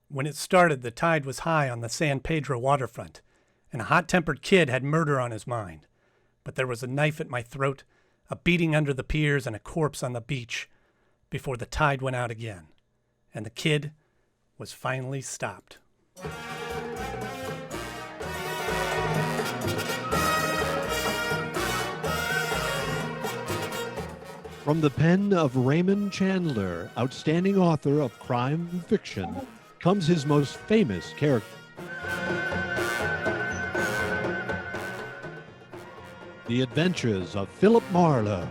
When it started, the tide was high on the San Pedro waterfront, and a hot-tempered kid had murder on his mind. But there was a knife at my throat, a beating under the piers, and a corpse on the beach before the tide went out again, and the kid was finally stopped. From the pen of Raymond Chandler, outstanding author of crime fiction, comes his most famous character. The Adventures of Philip Marlowe.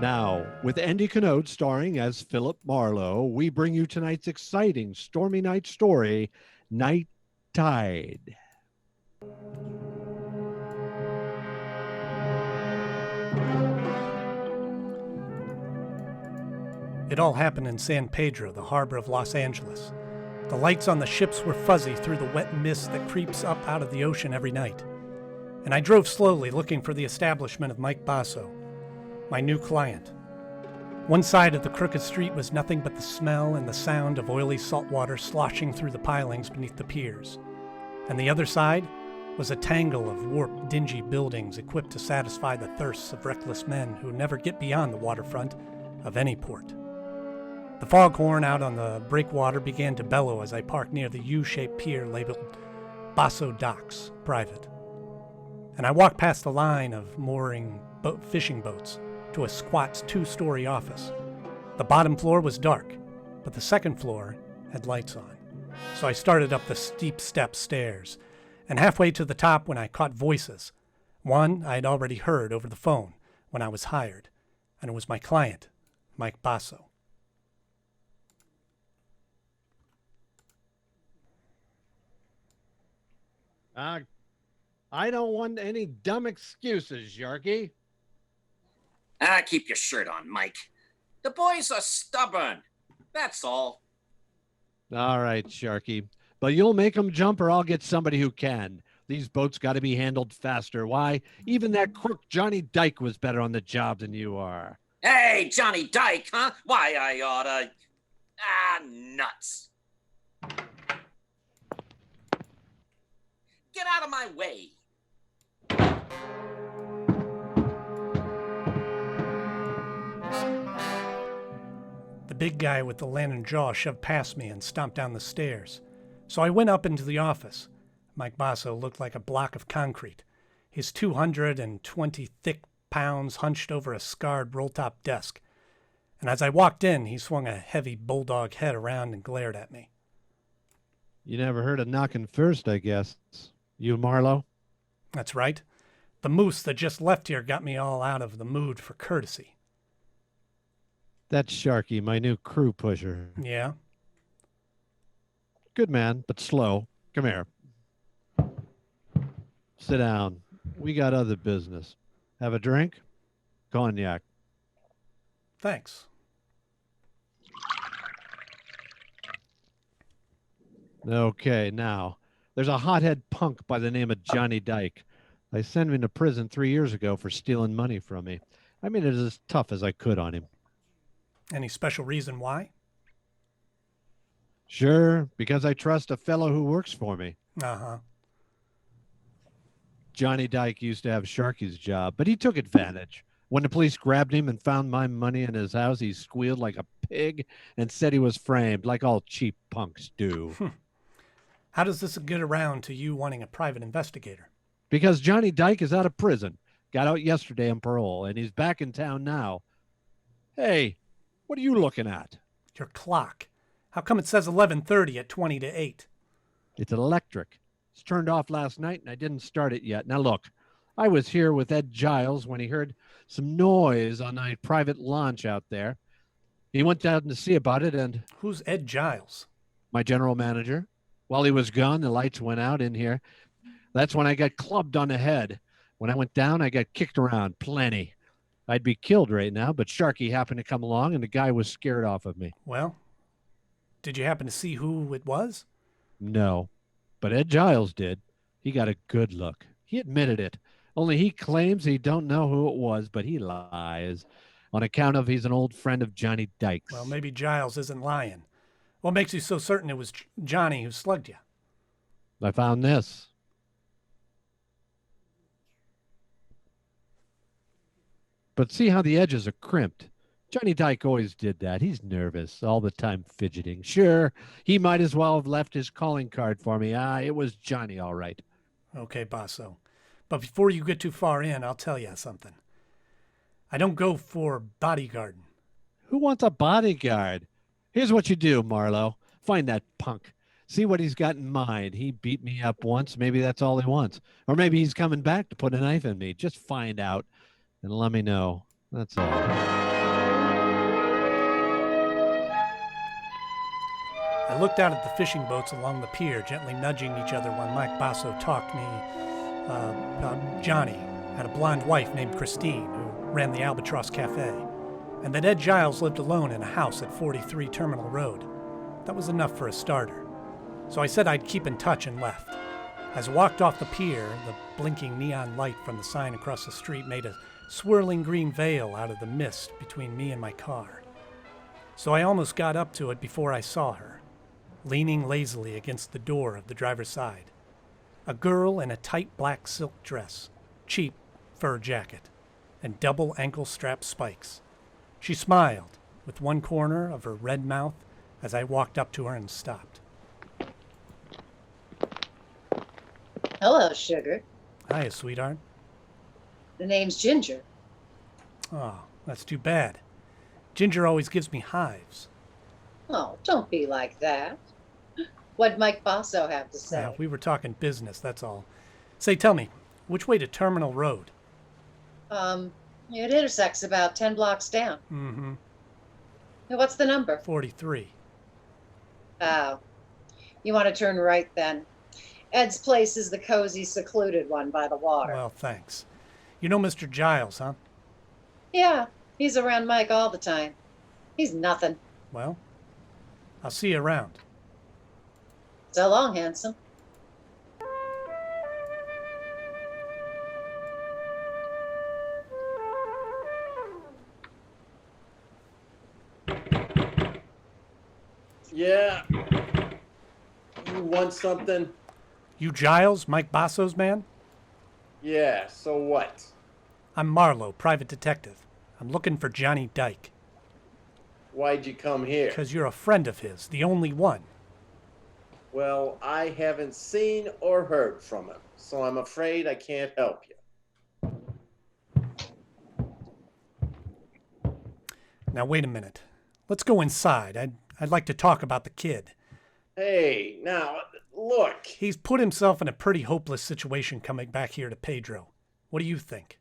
Now, with Andy Knode starring as Philip Marlowe, we bring you tonight's exciting Stormy Night story, Night Tide. It all happened in San Pedro, the harbor of Los Angeles. The lights on the ships were fuzzy through the wet mist that creeps up out of the ocean every night. And I drove slowly, looking for the establishment of Mike Basso, my new client. One side of the crooked street was nothing but the smell and the sound of oily salt water sloshing through the pilings beneath the piers. And the other side was a tangle of warped, dingy buildings equipped to satisfy the thirsts of reckless men who never get beyond the waterfront of any port. The foghorn out on the breakwater began to bellow as I parked near the U-shaped pier labeled Basso Docks, Private. And I walked past the line of mooring fishing boats to a squat two-story office. The bottom floor was dark, but the second floor had lights on. So I started up the steep stairs, and halfway to the top when I caught voices. One I had already heard over the phone when I was hired, and it was my client, Mike Basso. I don't want any dumb excuses, Sharky. Keep your shirt on, Mike. The boys are stubborn. That's all. All right, Sharky. But you'll make them jump or I'll get somebody who can. These boats got to be handled faster. Why? Even that crook Johnny Dyke was better on the job than you are. Hey, Johnny Dyke, huh? Why, I oughta... nuts. Get out of my way. The big guy with the lantern jaw shoved past me and stomped down the stairs. So I went up into the office. Mike Basso looked like a block of concrete, his 220 thick pounds hunched over a scarred roll-top desk. And as I walked in, he swung a heavy bulldog head around and glared at me. You never heard of knocking first, I guess. You, Marlowe? That's right. The moose that just left here got me all out of the mood for courtesy. That's Sharky, my new crew pusher. Yeah? Good man, but slow. Come here. Sit down. We got other business. Have a drink? Cognac. Thanks. Okay, now, there's a hothead punk by the name of Johnny Dyke. I sent him to prison 3 years ago for stealing money from me. I made it as tough as I could on him. Any special reason why? Sure, because I trust a fellow who works for me. Uh-huh. Johnny Dyke used to have Sharky's job, but he took advantage. When the police grabbed him and found my money in his house, he squealed like a pig and said he was framed, like all cheap punks do. How does this get around to you wanting a private investigator? Because Johnny Dyke is out of prison. Got out yesterday on parole, and he's back in town now. Hey, what are you looking at? Your clock. How come it says 11:30 at 20 to 8? It's electric. It's turned off last night, and I didn't start it yet. Now, look, I was here with Ed Giles when he heard some noise on my private launch out there. He went down to see about it, and... Who's Ed Giles? My general manager. While he was gone, the lights went out in here. That's when I got clubbed on the head. When I went down, I got kicked around plenty. I'd be killed right now, but Sharky happened to come along, and the guy was scared off of me. Well, did you happen to see who it was? No, but Ed Giles did. He got a good look. He admitted it. Only he claims he don't know who it was, but he lies on account of he's an old friend of Johnny Dykes. Well, maybe Giles isn't lying. What makes you so certain it was Johnny who slugged you? I found this. But see how the edges are crimped. Johnny Dyke always did that. He's nervous, all the time fidgeting. Sure, he might as well have left his calling card for me. It was Johnny, all right. Okay, Basso. But before you get too far in, I'll tell you something. I don't go for bodyguarding. Who wants a bodyguard? Here's what you do, Marlowe. Find that punk. See what he's got in mind. He beat me up once. Maybe that's all he wants. Or maybe he's coming back to put a knife in me. Just find out and let me know. That's all. I looked out at the fishing boats along the pier, gently nudging each other while Mike Basso talked me about Johnny had a blonde wife named Christine who ran the Albatross Cafe, and that Ed Giles lived alone in a house at 43 Terminal Road. That was enough for a starter. So I said I'd keep in touch and left. As I walked off the pier, the blinking neon light from the sign across the street made a swirling green veil out of the mist between me and my car. So I almost got up to it before I saw her, leaning lazily against the door of the driver's side. A girl in a tight black silk dress, cheap fur jacket, and double ankle strap spikes. She smiled with one corner of her red mouth as I walked up to her and stopped. Hello, sugar. Hiya, sweetheart. The name's Ginger. Oh, that's too bad. Ginger always gives me hives. Oh, don't be like that. What'd Mike Basso have to say? We were talking business, that's all. Say, tell me, which way to Terminal Road? It intersects about 10 blocks down. Mm-hmm. What's the number? 43. Oh, you want to turn right then. Ed's place is the cozy, secluded one by the water. Well, thanks. You know Mr. Giles, huh? Yeah, he's around Mike all the time. He's nothing. Well, I'll see you around. So long, handsome. Yeah. You want something? You Giles, Mike Basso's man? Yeah, so what? I'm Marlowe, private detective. I'm looking for Johnny Dyke. Why'd you come here? Because you're a friend of his, the only one. Well, I haven't seen or heard from him, so I'm afraid I can't help you. Now, wait a minute. Let's go inside. I'd like to talk about the kid. Hey, now, look. He's put himself in a pretty hopeless situation coming back here to Pedro. What do you think?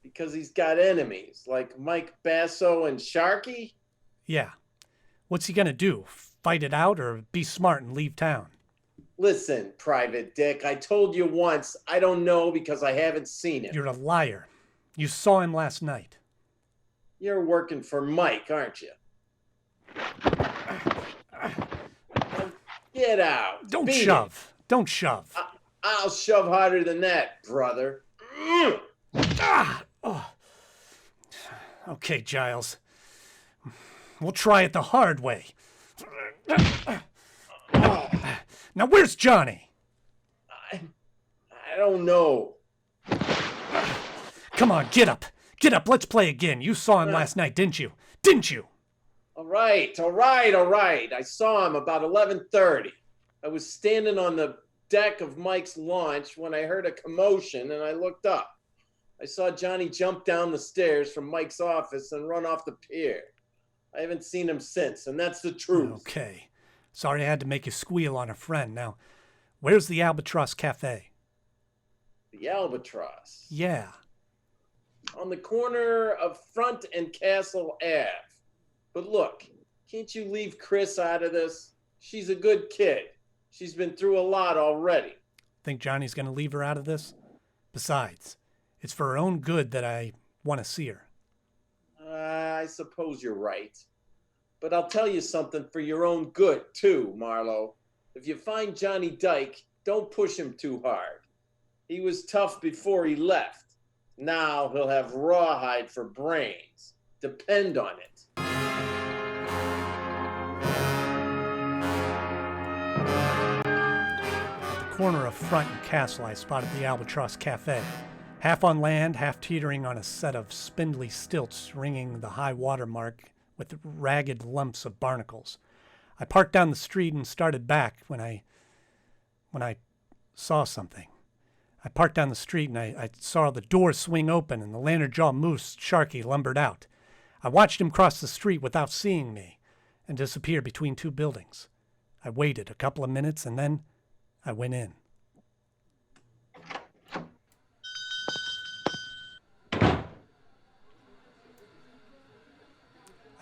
Because he's got enemies, like Mike Basso and Sharky? Yeah. What's he gonna do? Fight it out or be smart and leave town? Listen, Private Dick, I told you once, I don't know because I haven't seen him. You're a liar. You saw him last night. You're working for Mike, aren't you? Get out. Don't Beat shove. Don't shove. I'll shove harder than that, brother. Okay, Giles. We'll try it the hard way. Now, where's Johnny? I don't know. Come on, get up. Get up, let's play again. You saw him last night, didn't you? Didn't you? All right. I saw him about 11:30. I was standing on the deck of Mike's launch when I heard a commotion and I looked up. I saw Johnny jump down the stairs from Mike's office and run off the pier. I haven't seen him since, and that's the truth. Okay. Sorry I had to make you squeal on a friend. Now, where's the Albatross Cafe? The Albatross. Yeah. On the corner of Front and Castle Ave. But look, can't you leave Chris out of this? She's a good kid. She's been through a lot already. Think Johnny's going to leave her out of this? Besides, it's for her own good that I want to see her. I suppose you're right. But I'll tell you something for your own good, too, Marlowe. If you find Johnny Dyke, don't push him too hard. He was tough before he left. Now he'll have rawhide for brains. Depend on it. At the corner of Front and Castle, I spotted the Albatross Cafe. Half on land, half teetering on a set of spindly stilts ringing the high water mark with ragged lumps of barnacles. I parked down the street and started back when I saw something. I parked down the street and I saw the door swing open and the lantern-jaw moose, Sharky, lumbered out. I watched him cross the street without seeing me and disappear between two buildings. I waited a couple of minutes and then I went in. I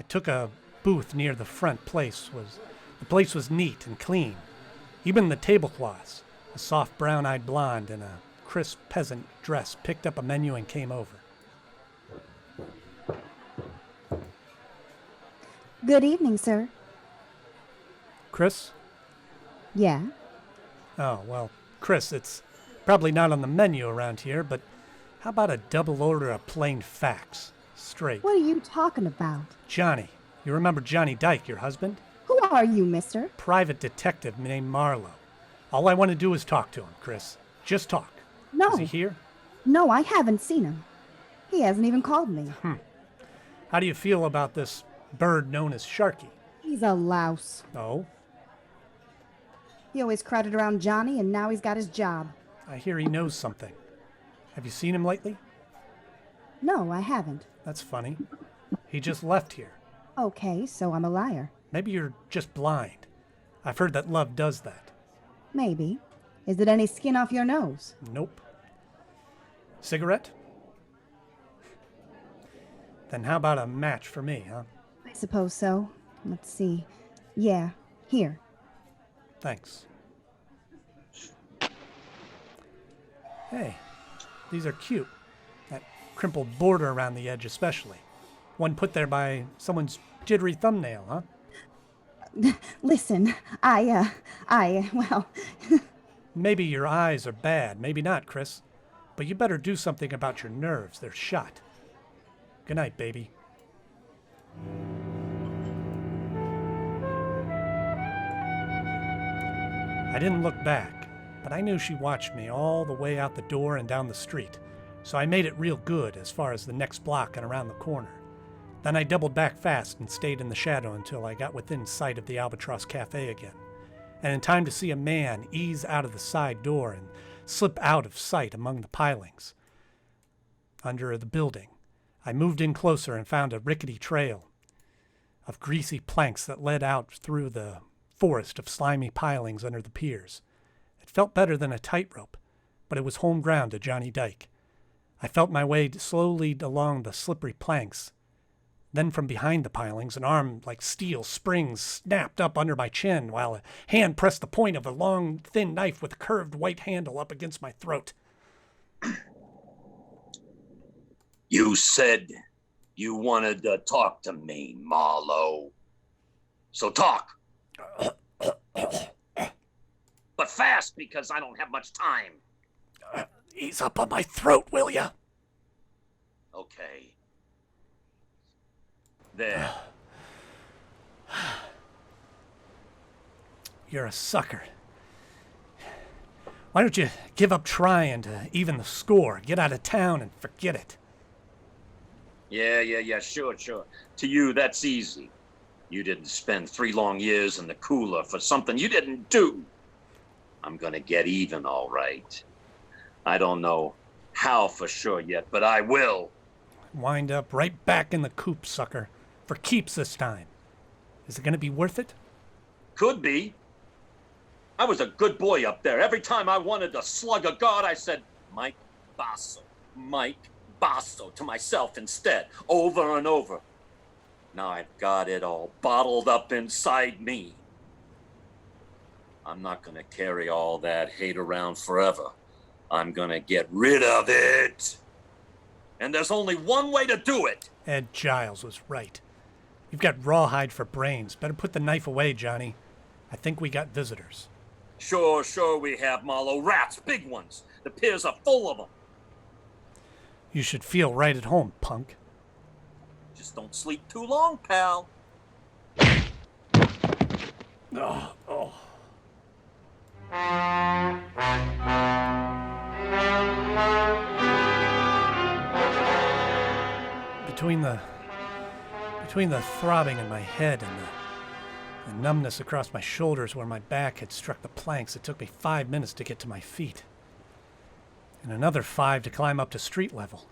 took a booth near the front. The place was neat and clean. Even the tablecloths. A soft brown-eyed blonde in a crisp peasant dress picked up a menu and came over. Good evening, sir. Chris? Yeah? Oh, well, Chris, it's probably not on the menu around here, but how about a double order of plain facts? Straight. What are you talking about? Johnny. You remember Johnny Dyke, your husband? Who are you, mister? Private detective named Marlowe. All I want to do is talk to him, Chris. Just talk. No. Is he here? No, I haven't seen him. He hasn't even called me. How do you feel about this bird known as Sharky? He's a louse. Oh? He always crowded around Johnny, and now he's got his job. I hear he knows something. Have you seen him lately? No, I haven't. That's funny. He just left here. Okay, so I'm a liar. Maybe you're just blind. I've heard that love does that. Maybe. Is it any skin off your nose? Nope. Cigarette? Then how about a match for me, huh? I suppose so. Let's see. Yeah, here. Thanks. Hey, these are cute. That crimpled border around the edge especially. One put there by someone's jittery thumbnail, huh? Listen, well... Maybe your eyes are bad, maybe not, Chris. But you better do something about your nerves. They're shot. Good night, baby. I didn't look back, but I knew she watched me all the way out the door and down the street, so I made it real good as far as the next block and around the corner. Then I doubled back fast and stayed in the shadow until I got within sight of the Albatross Cafe again, and in time to see a man ease out of the side door and slip out of sight among the pilings under the building. I moved in closer and found a rickety trail of greasy planks that led out through the forest of slimy pilings under the piers. It felt better than a tightrope, but it was home ground to Johnny Dyke. I felt my way slowly along the slippery planks. Then from behind the pilings, an arm like steel springs snapped up under my chin, while a hand pressed the point of a long, thin knife with a curved white handle up against my throat. You said you wanted to talk to me, Marlowe. So talk. But fast, because I don't have much time. Ease up on my throat, will ya? Okay. There. You're a sucker. Why don't you give up trying to even the score, get out of town and forget it? Yeah, sure. To you, that's easy. You didn't spend 3 long years in the cooler for something you didn't do. I'm gonna get even, all right. I don't know how for sure yet, but I will. Wind up right back in the coop, sucker. For keeps this time. Is it gonna be worth it? Could be. I was a good boy up there. Every time I wanted to slug a guard, I said, Mike Basso to myself instead, over and over. Now I've got it all bottled up inside me. I'm not gonna carry all that hate around forever. I'm gonna get rid of it. And there's only one way to do it. Ed Giles was right. You've got rawhide for brains. Better put the knife away, Johnny. I think we got visitors. Sure we have, Marlowe. Rats, big ones. The piers are full of them. You should feel right at home, punk. Just don't sleep too long, pal. Oh. Between the throbbing in my head and the numbness across my shoulders where my back had struck the planks, it took me 5 minutes to get to my feet. And another 5 to climb up to street level.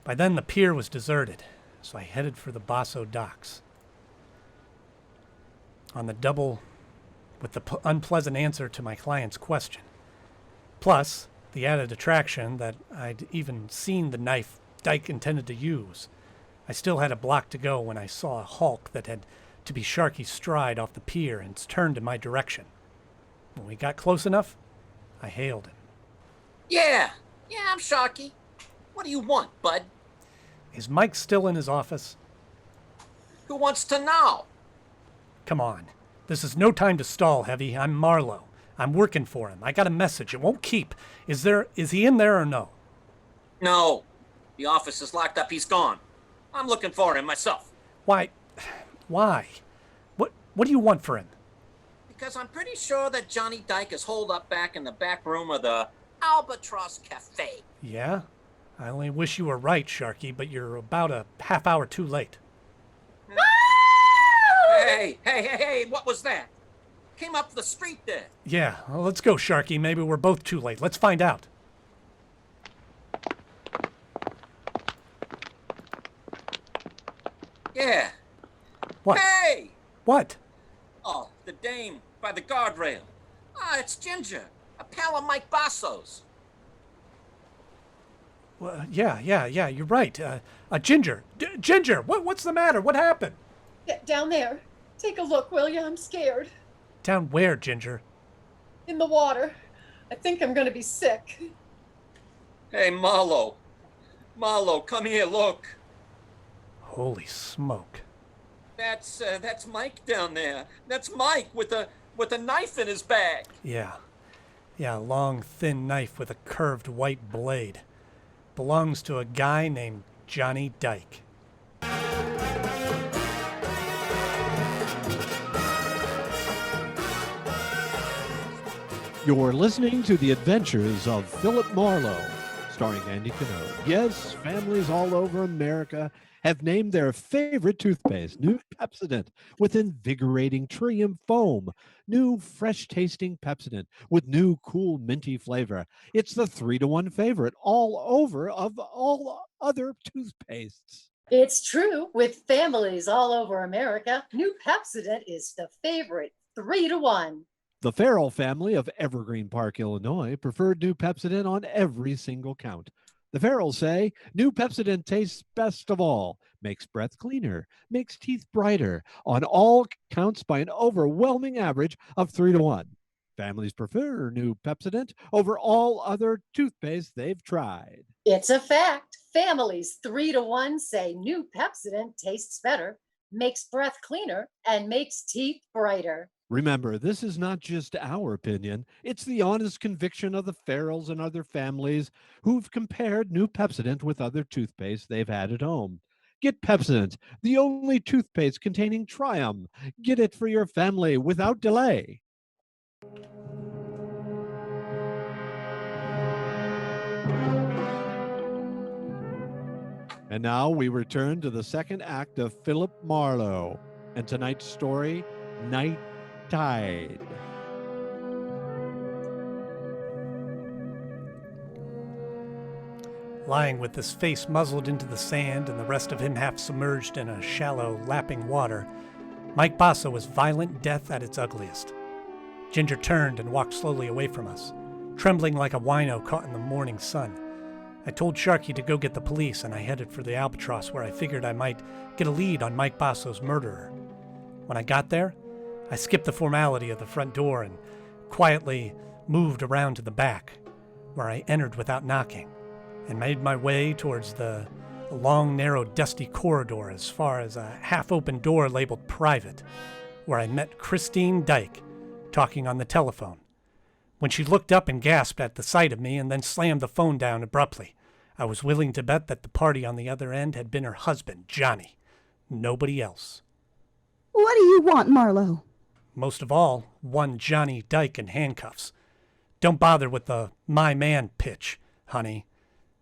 By then the pier was deserted, so I headed for the Basso docks. On the double with the unpleasant answer to my client's question. Plus, the added attraction that I'd even seen the knife Dyke intended to use. I still had a block to go when I saw a hulk that had to be Sharky's stride off the pier and turned in my direction. When we got close enough, I hailed him. Yeah, I'm Sharky. What do you want, bud? Is Mike still in his office? Who wants to know? Come on. This is no time to stall, Heavy. I'm Marlowe. I'm working for him. I got a message. It won't keep. Is he in there or no? No. The office is locked up. He's gone. I'm looking for him myself. Why? What do you want for him? Because I'm pretty sure that Johnny Dyke is holed up back in the back room of the Albatross Cafe. Yeah? I only wish you were right, Sharky, but you're about a half hour too late. Hey, what was that? Came up the street there. Yeah, well, let's go, Sharky. Maybe we're both too late. Let's find out. Yeah. What? Hey! What? Oh, the dame by the guardrail. It's Ginger, a pal of Mike Basso's. Well, yeah, you're right. Ginger. Ginger, what's the matter? What happened? Down there. Take a look, will you? I'm scared. Down where, Ginger? In the water. I think I'm going to be sick. Hey, Marlowe. Marlowe, come here, look. Holy smoke. That's Mike down there. That's Mike with a knife in his bag. Yeah, a long, thin knife with a curved white blade. Belongs to a guy named Johnny Dyke. You're listening to The Adventures of Philip Marlowe, starring Andy Knode. Yes, families all over America have named their favorite toothpaste, new Pepsodent, with invigorating Trillium foam, new fresh-tasting Pepsodent with new cool minty flavor. It's the 3-to-1 favorite all over of all other toothpastes. It's true. With families all over America, new Pepsodent is the favorite 3-to-1. The Farrell family of Evergreen Park, Illinois, preferred new Pepsodent on every single count. The Farrells say new Pepsodent tastes best of all, makes breath cleaner, makes teeth brighter, on all counts by an overwhelming average of 3-to-1. Families prefer new Pepsodent over all other toothpaste they've tried. It's a fact. Families 3-to-1 say new Pepsodent tastes better, makes breath cleaner, and makes teeth brighter. Remember, this is not just our opinion. It's the honest conviction of the Farrells and other families who've compared new Pepsodent with other toothpaste they've had at home. Get Pepsodent, the only toothpaste containing Triumph. Get it for your family without delay. And now we return to the second act of Philip Marlowe and tonight's story, Night Tide. Lying with his face muzzled into the sand and the rest of him half submerged in a shallow, lapping water, Mike Basso was violent death at its ugliest. Ginger turned and walked slowly away from us, trembling like a wino caught in the morning sun. I told Sharky to go get the police, and I headed for the Albatross, where I figured I might get a lead on Mike Basso's murderer. When I got there, I skipped the formality of the front door and quietly moved around to the back, where I entered without knocking, and made my way towards the long, narrow, dusty corridor as far as a half-open door labeled private, where I met Christine Dyke talking on the telephone. when she looked up and gasped at the sight of me and then slammed the phone down abruptly. I was willing to bet that the party on the other end had been her husband, Johnny. Nobody else. What do you want, Marlowe? Most of all, one Johnny Dyke in handcuffs. Don't bother with the my man pitch, honey,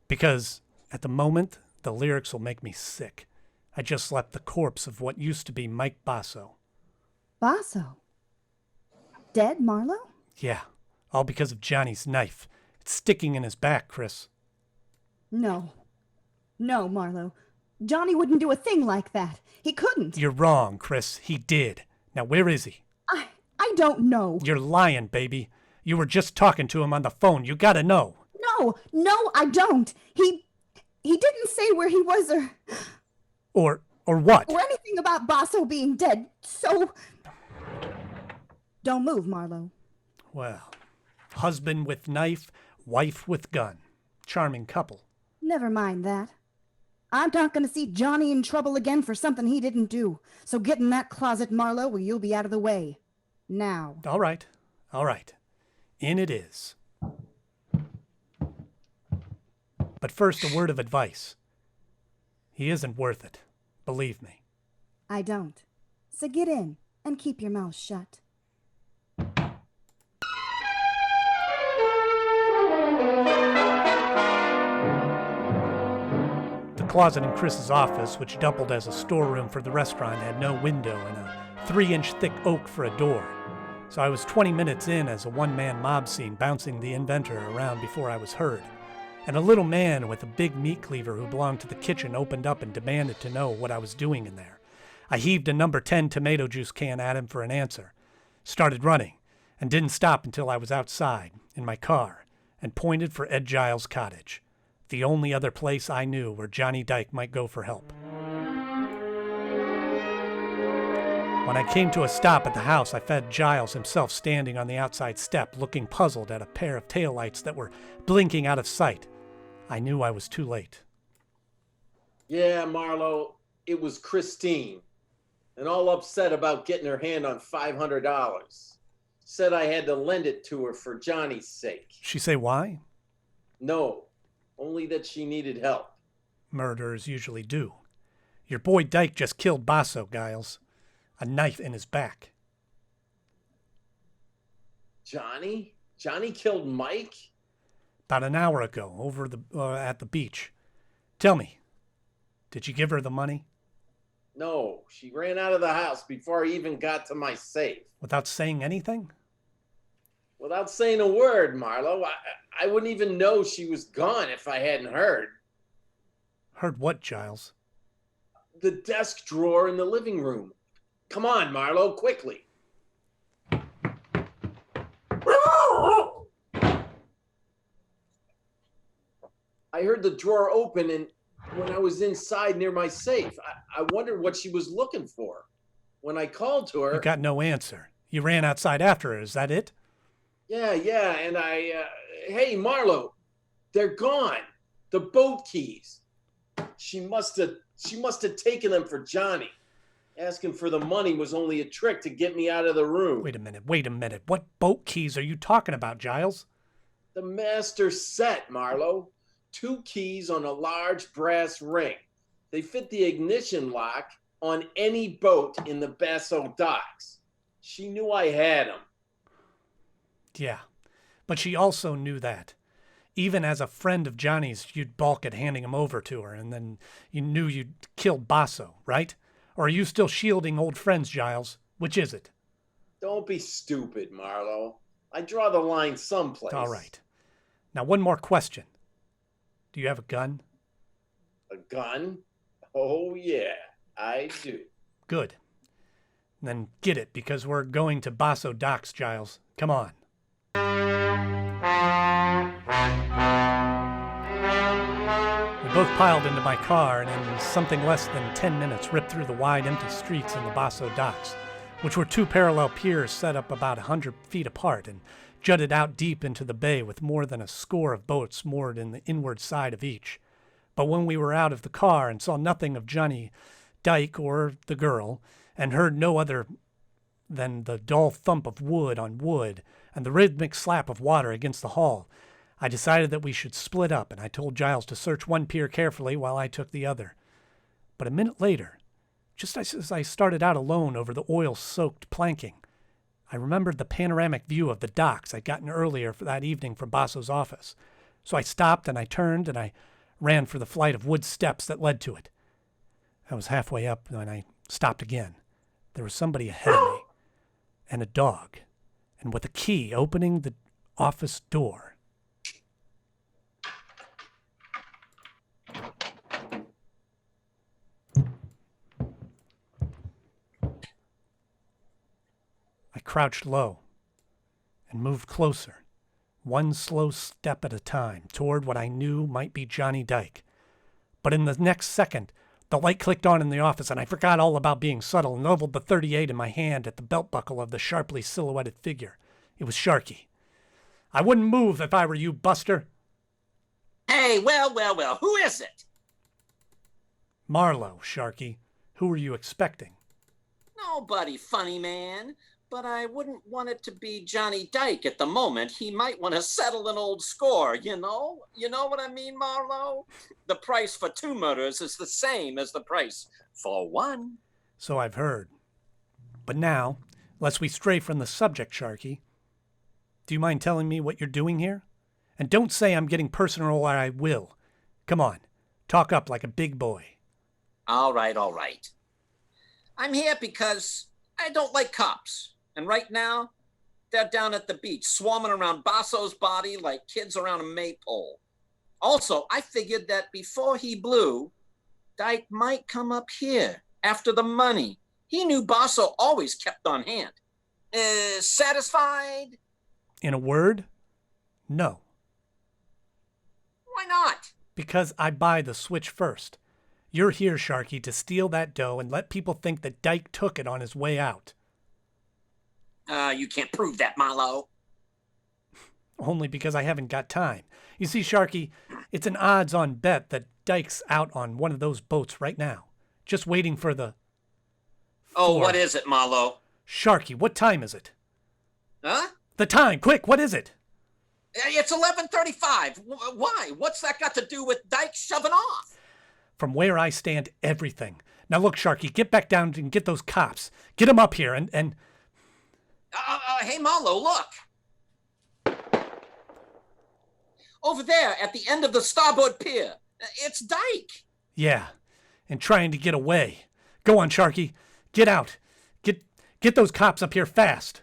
because at the moment, the lyrics will make me sick. I just slept the corpse of what used to be Mike Basso. Basso? Dead, Marlowe? Yeah, all because of Johnny's knife. It's sticking in his back, Chris. No. No, Marlowe. Johnny wouldn't do a thing like that. He couldn't. You're wrong, Chris. He did. Now, where is he? I don't know. You're lying, baby. You were just talking to him on the phone. You gotta know. No, I don't. He didn't say where he was Or what? or anything about Basso being dead. So don't move, Marlowe. Well, husband with knife, wife with gun. Charming couple. Never mind that. I'm not going to see Johnny in trouble again for something he didn't do. So get in that closet, Marlowe, where you'll be out of the way. Now. All right. In it is. But first, a word of advice. He isn't worth it. Believe me. I don't. So get in and keep your mouth shut. The closet in Chris's office, which doubled as a storeroom for the restaurant, had no window and a 3-inch thick oak for a door. So I was 20 minutes in as a one-man mob scene bouncing the inventor around before I was heard. And a little man with a big meat cleaver who belonged to the kitchen opened up and demanded to know what I was doing in there. I heaved a number 10 tomato juice can at him for an answer, started running, and didn't stop until I was outside, in my car, and pointed for Ed Giles' cottage, the only other place I knew where Johnny Dyke might go for help. When I came to a stop at the house, I found Giles himself standing on the outside step, looking puzzled at a pair of taillights that were blinking out of sight. I knew I was too late. Yeah, Marlowe, it was Christine. And all upset about getting her hand on $500. Said I had to lend it to her for Johnny's sake. She say why? No, only that she needed help. Murderers usually do. Your boy Dyke just killed Basso, Giles. A knife in his back. Johnny? Johnny killed Mike? About an hour ago, over at the beach. Tell me, did you give her the money? No, she ran out of the house before I even got to my safe. Without saying anything? Without saying a word, Marlowe. I wouldn't even know she was gone if I hadn't heard. Heard what, Giles? The desk drawer in the living room. Come on, Marlowe, quickly. I heard the drawer open, and when I was inside near my safe, I wondered what she was looking for. When I called to her... You got no answer. You ran outside after her, is that it? Yeah, and hey, Marlowe, they're gone. The boat keys. She must have taken them for Johnny. Asking for the money was only a trick to get me out of the room. Wait a minute. What boat keys are you talking about, Giles? The master set, Marlowe. 2 keys on a large brass ring. They fit the ignition lock on any boat in the Basso docks. She knew I had them. Yeah, but she also knew that. Even as a friend of Johnny's, you'd balk at handing him over to her, and then you knew you'd killed Basso, right? Or are you still shielding old friends, Giles? Which is it? Don't be stupid, Marlowe. I draw the line someplace. All right. Now, one more question. Do you have a gun? A gun? Oh, yeah, I do. Good. Then get it, because we're going to Basso Docks, Giles. Come on. We both piled into my car and in something less than 10 minutes ripped through the wide, empty streets in the Basso Docks, which were 2 parallel piers set up about 100 feet apart and jutted out deep into the bay with more than a score of boats moored in the inward side of each. But when we were out of the car and saw nothing of Johnny Dyke or the girl, and heard no other than the dull thump of wood on wood and the rhythmic slap of water against the hull, I decided that we should split up, and I told Giles to search one pier carefully while I took the other. But a minute later, just as I started out alone over the oil-soaked planking, I remembered the panoramic view of the docks I'd gotten earlier for that evening from Basso's office. So I stopped and I turned and I ran for the flight of wood steps that led to it. I was halfway up when I stopped again. There was somebody ahead of me, and a dog, and with a key opening the office door. I crouched low and moved closer, one slow step at a time, toward what I knew might be Johnny Dyke. But in the next second, the light clicked on in the office, and I forgot all about being subtle and leveled the .38 in my hand at the belt buckle of the sharply silhouetted figure. It was Sharky. I wouldn't move if I were you, Buster. Hey, well, who is it? Marlowe, Sharky. Who were you expecting? Nobody, funny man. But I wouldn't want it to be Johnny Dyke at the moment. He might want to settle an old score, you know? You know what I mean, Marlowe? The price for 2 murders is the same as the price for 1. So I've heard. But now, lest we stray from the subject, Sharky, do you mind telling me what you're doing here? And don't say I'm getting personal or I will. Come on, talk up like a big boy. All right. I'm here because I don't like cops. And right now, they're down at the beach, swarming around Basso's body like kids around a maypole. Also, I figured that before he blew, Dyke might come up here after the money. He knew Basso always kept on hand. Satisfied? In a word, no. Why not? Because I buy the switch first. You're here, Sharky, to steal that dough and let people think that Dyke took it on his way out. You can't prove that, Marlowe. Only because I haven't got time. You see, Sharky, it's an odds-on bet that Dyke's out on one of those boats right now, just waiting for the... Oh, what is it, Marlowe? Sharky, what time is it? Huh? The time, quick, what is it? It's 11:35. Why? What's that got to do with Dyke shoving off? From where I stand, everything. Now look, Sharky, get back down and get those cops. Get them up here and... Hey, Marlowe, look. Over there at the end of the starboard pier. It's Dyke. Yeah, and trying to get away. Go on, Sharky. Get out. Get those cops up here fast.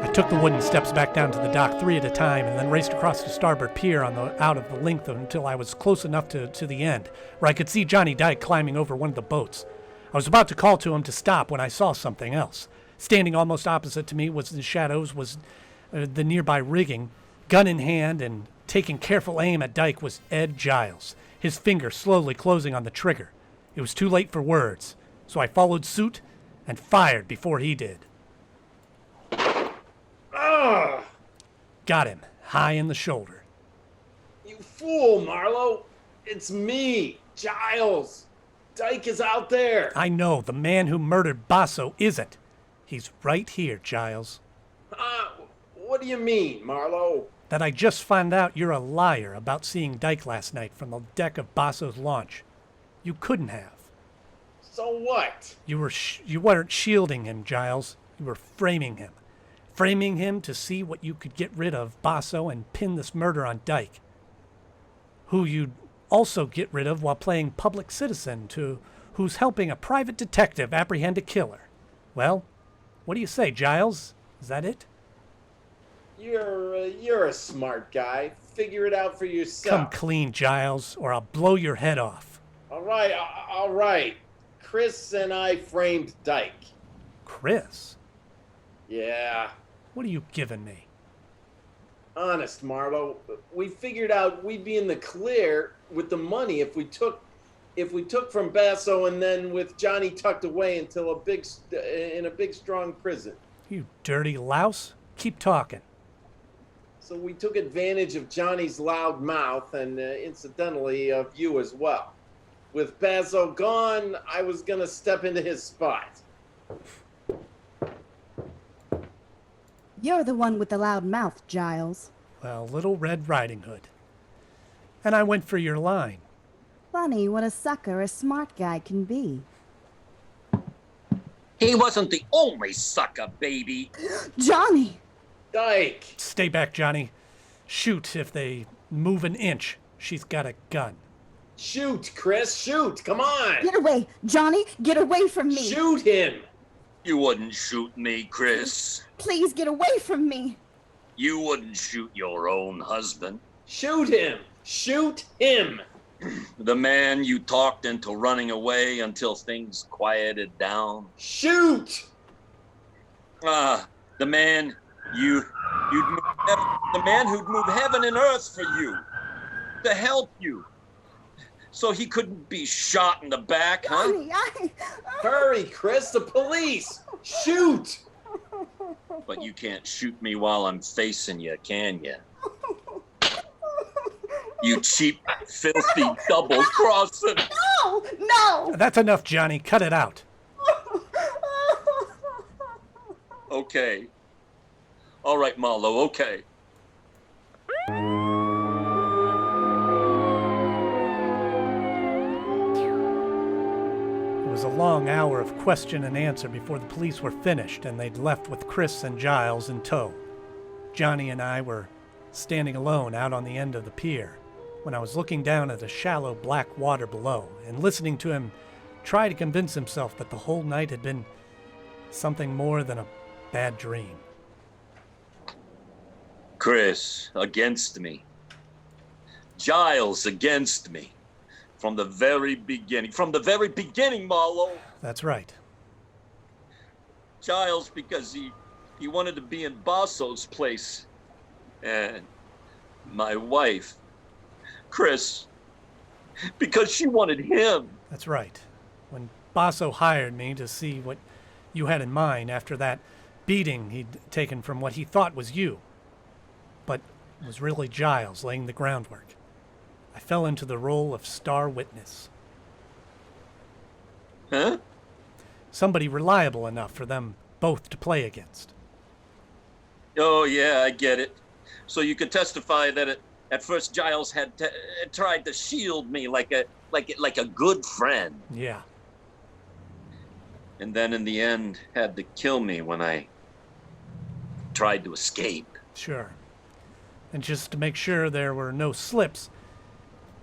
I took the wooden steps back down to the dock 3 at a time and then raced across the starboard pier out of the length until I was close enough to the end, where I could see Johnny Dyke climbing over one of the boats. I was about to call to him to stop when I saw something else. Standing almost opposite to me was in the shadows was the nearby rigging. Gun in hand and taking careful aim at Dyke was Ed Giles, his finger slowly closing on the trigger. It was too late for words, so I followed suit and fired before he did. Got him, high in the shoulder. You fool, Marlowe. It's me, Giles. Dyke is out there. I know, the man who murdered Basso isn't. He's right here, Giles. What do you mean, Marlowe? That I just found out you're a liar about seeing Dyke last night from the deck of Basso's launch. You couldn't have. So what? You weren't shielding him, Giles. You were framing him. Framing him to see what you could get rid of Basso and pin this murder on Dyke, who you'd also get rid of while playing public citizen who's helping a private detective apprehend a killer. Well, what do you say, Giles? Is that it? You're a smart guy. Figure it out for yourself. Come clean, Giles, or I'll blow your head off. All right. Chris and I framed Dyke. Chris? Yeah. What are you giving me? Honest, Marlowe, we figured out we'd be in the clear with the money if we took from Basso and then with Johnny tucked away until in a big strong prison. You dirty louse. Keep talking. So we took advantage of Johnny's loud mouth and incidentally of you as well. With Basso gone, I was gonna step into his spot. You're the one with the loud mouth, Giles. Well, Little Red Riding Hood. And I went for your line. Funny what a sucker a smart guy can be. He wasn't the only sucker, baby. Johnny! Dyke! Stay back, Johnny. Shoot if they move an inch. She's got a gun. Shoot, Chris, shoot! Come on! Get away! Johnny, get away from me! Shoot him! You wouldn't shoot me, Chris. Please get away from me! You wouldn't shoot your own husband. Shoot him! Shoot him! The man you talked into running away until things quieted down. Shoot! The man you'd move the man who'd move heaven and earth for you, to help you, so he couldn't be shot in the back, huh? Johnny, Hurry, Chris, the police! Shoot! But you can't shoot me while I'm facing you, can you? You cheap, filthy double-crosser. No! No! That's enough, Johnny. Cut it out. Okay. All right, Marlowe, okay. It was a long hour of question and answer before the police were finished and they'd left with Chris and Giles in tow. Johnny and I were standing alone out on the end of the pier when I was looking down at the shallow black water below and listening to him try to convince himself that the whole night had been something more than a bad dream. Chris against me. Giles against me. From the very beginning. From the very beginning, Marlowe. That's right. Giles because he wanted to be in Basso's place. And my wife, Chris, because she wanted him. That's right. When Basso hired me to see what you had in mind after that beating he'd taken from what he thought was you, but it was really Giles laying the groundwork, I fell into the role of star witness. Huh? Somebody reliable enough for them both to play against. Oh, yeah, I get it. So you could testify that at first Giles had tried to shield me like a good friend. Yeah. And then in the end had to kill me when I tried to escape. Sure. And just to make sure there were no slips,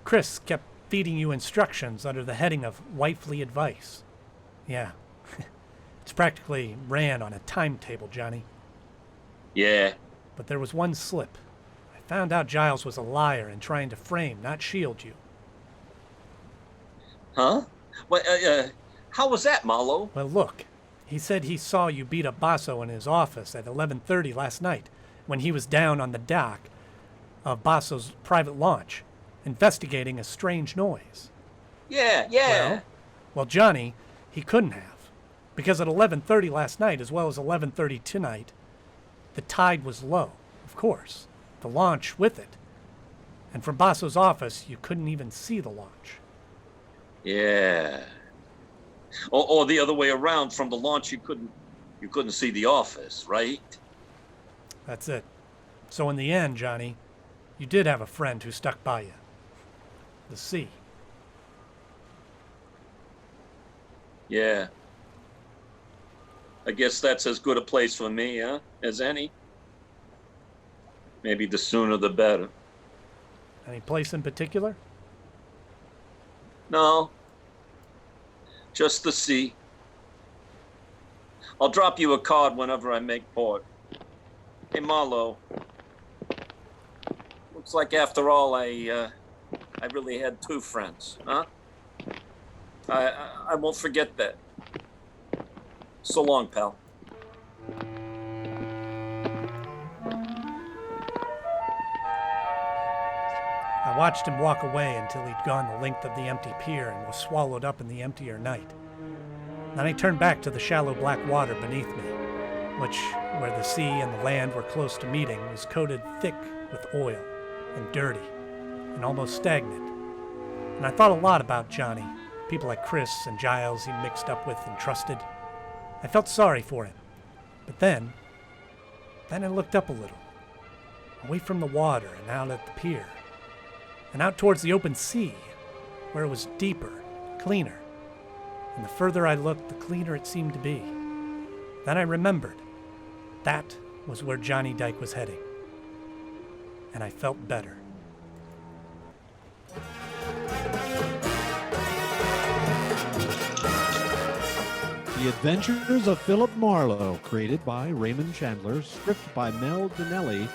Chris kept feeding you instructions under the heading of wifely advice. Yeah. It's practically ran on a timetable, Johnny. Yeah. But there was one slip. I found out Giles was a liar and trying to frame, not shield you. Huh? Well, how was that, Marlowe? Well, look. He said he saw you beat up Basso in his office at 11:30 last night when he was down on the dock of Basso's private launch, investigating a strange noise. Yeah. Well, Johnny, he couldn't have. Because at 11:30 last night, as well as 11:30 tonight, the tide was low, of course. The launch with it. And from Basso's office, you couldn't even see the launch. Yeah. Or the other way around, from the launch you couldn't see the office, right? That's it. So in the end, Johnny, you did have a friend who stuck by you. The sea. Yeah. I guess that's as good a place for me, huh? As any. Maybe the sooner the better. Any place in particular? No. Just the sea. I'll drop you a card whenever I make port. Hey, Marlowe. Looks like after all, I really had two friends, huh? I won't forget that. So long, pal. I watched him walk away until he'd gone the length of the empty pier and was swallowed up in the emptier night. Then I turned back to the shallow black water beneath me, which, where the sea and the land were close to meeting, was coated thick with oil and dirty and almost stagnant. And I thought a lot about Johnny people like Chris and Giles he mixed up with and trusted. I felt sorry for him. But then I looked up a little, away from the water and out at the pier, and out towards the open sea, where it was deeper, cleaner. And the further I looked, the cleaner it seemed to be. Then I remembered that was where Johnny Dike was heading. And I felt better. The Adventures of Philip Marlowe, created by Raymond Chandler, script by Mel Donnelly,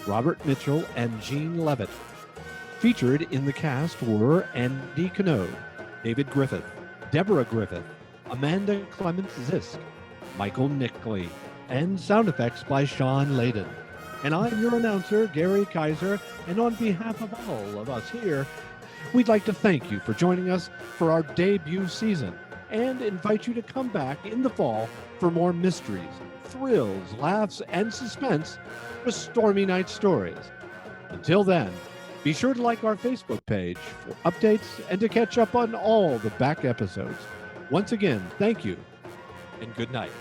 Robert Mitchell, and Gene Levitt. Featured in the cast were Andy Knode, David Griffith, Deborah Griffith, Amanda Clements Zisk, Michael Nickley, and sound effects by Sean Layden. And I'm your announcer, Gary Kiser, and on behalf of all of us here, we'd like to thank you for joining us for our debut season and invite you to come back in the fall for more mysteries, thrills, laughs, and suspense with Stormy Night Stories. Until then, be sure to like our Facebook page for updates and to catch up on all the back episodes. Once again, thank you and good night.